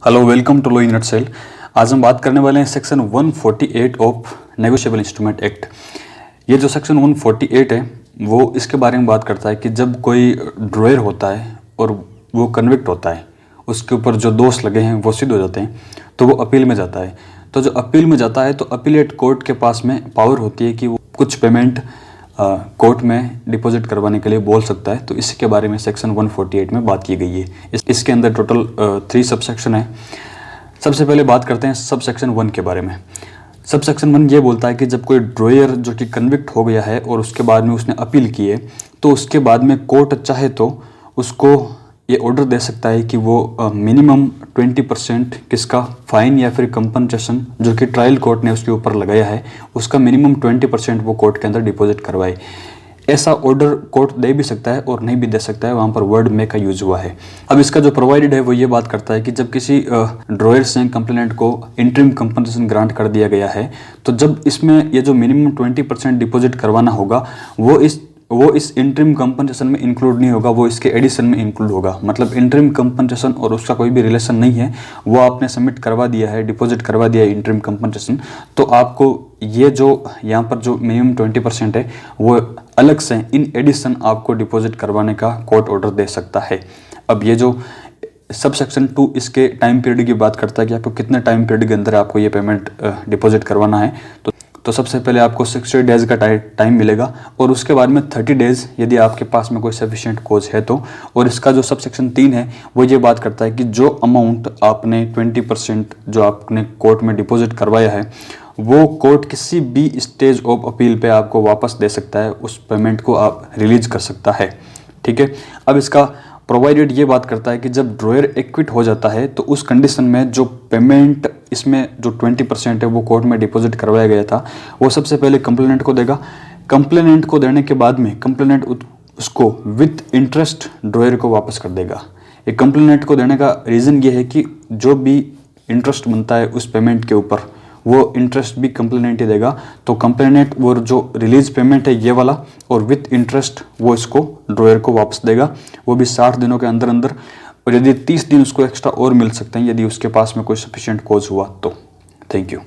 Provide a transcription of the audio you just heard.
Hello, welcome to Law in Nutshell. आज हम बात करने वाले हैं section 148 of Negotiable Instrument Act. ये जो सेक्शन 148 है वो इसके बारे में बात करता है कि जब कोई ड्रॉयर होता है और वो कन्विक्ट होता है, उसके ऊपर जो दोष लगे हैं वो सिद्ध हो जाते हैं, तो वो अपील में जाता है। तो जो अपील में जाता है तो अपीलेट कोर्ट के पास में पावर होती है कि वो कुछ पेमेंट कोर्ट में डिपॉजिट करवाने के लिए बोल सकता है। तो इसके बारे में सेक्शन 148 में बात की गई है। इसके अंदर टोटल 3 सब सेक्शन है। सबसे पहले बात करते हैं सब सेक्शन 1 के बारे में। सब सेक्शन 1 ये बोलता है कि जब कोई ड्रॉयर जो कि कन्विक्ट हो गया है और उसके बाद में उसने अपील की है, तो उसके बाद में कोर्ट चाहे तो उसको ये ऑर्डर दे सकता है कि वो मिनिमम 20% किसका फाइन या फिर कंपनसेशन जो कि ट्रायल कोर्ट ने उसके ऊपर लगाया है, उसका मिनिमम 20% वो कोर्ट के अंदर डिपॉजिट करवाए। ऐसा ऑर्डर कोर्ट दे भी सकता है और नहीं भी दे सकता है, वहाँ पर वर्ड में का यूज हुआ है। अब इसका जो प्रोवाइडेड है वो ये बात करता है कि जब किसी ड्रॉयर से कंप्लेनेंट को इंटरिम कंपनसेशन ग्रांट कर दिया गया है, तो जब इसमें ये जो मिनिमम 20% डिपॉजिट करवाना होगा वो इस इंटरिम कंपनसेशन में इंक्लूड नहीं होगा, वो इसके एडिशन में इंक्लूड होगा। मतलब इंटरिम कंपनसेशन और उसका कोई भी रिलेशन नहीं है, वो आपने सबमिट करवा दिया है, डिपॉजिट करवा दिया है इंटरिम कंपनसेशन, तो आपको ये जो यहाँ पर जो मिनिमम 20% है वो अलग से इन एडिशन आपको डिपॉजिट करवाने का कोर्ट ऑर्डर दे सकता है। अब ये जो सब सेक्शन 2 इसके टाइम पीरियड की बात करता है कि आपको कितने टाइम पीरियड के अंदर आपको ये पेमेंट डिपॉजिट करवाना है। तो सबसे पहले आपको 60 डेज़ का टाइम मिलेगा और उसके बाद में 30 डेज़ यदि आपके पास में कोई सफिशिएंट कोज है तो। और इसका जो सब सेक्शन 3 है वो ये बात करता है कि जो अमाउंट आपने 20% जो आपने कोर्ट में डिपॉजिट करवाया है वो कोर्ट किसी भी स्टेज ऑफ अपील पे आपको वापस दे सकता है, उस पेमेंट को आप रिलीज कर सकता है। ठीक है। अब इसका प्रोवाइडेड ये बात करता है कि जब ड्रॉयर एक्विट हो जाता है तो उस कंडीशन में जो पेमेंट इसमें जो 20% है वो कोर्ट में डिपॉजिट करवाया गया था वो सबसे पहले कंप्लेनेंट को देगा। कंप्लेनेंट को देने के बाद में कंप्लेनेंट उसको विथ इंटरेस्ट ड्रॉयर को वापस कर देगा। एक कंप्लेनेंट को देने का रीज़न ये है कि जो भी इंटरेस्ट बनता है उस पेमेंट के ऊपर वो इंटरेस्ट भी कंप्लेनेंट ही देगा। तो कंप्लेनेंट वो जो रिलीज पेमेंट है ये वाला और विथ इंटरेस्ट वो इसको ड्रॉयर को वापस देगा, वो भी 60 दिनों के अंदर अंदर। और यदि 30 दिन उसको एक्स्ट्रा और मिल सकते हैं यदि उसके पास में कोई सफिशिएंट कोज हुआ तो। Thank you.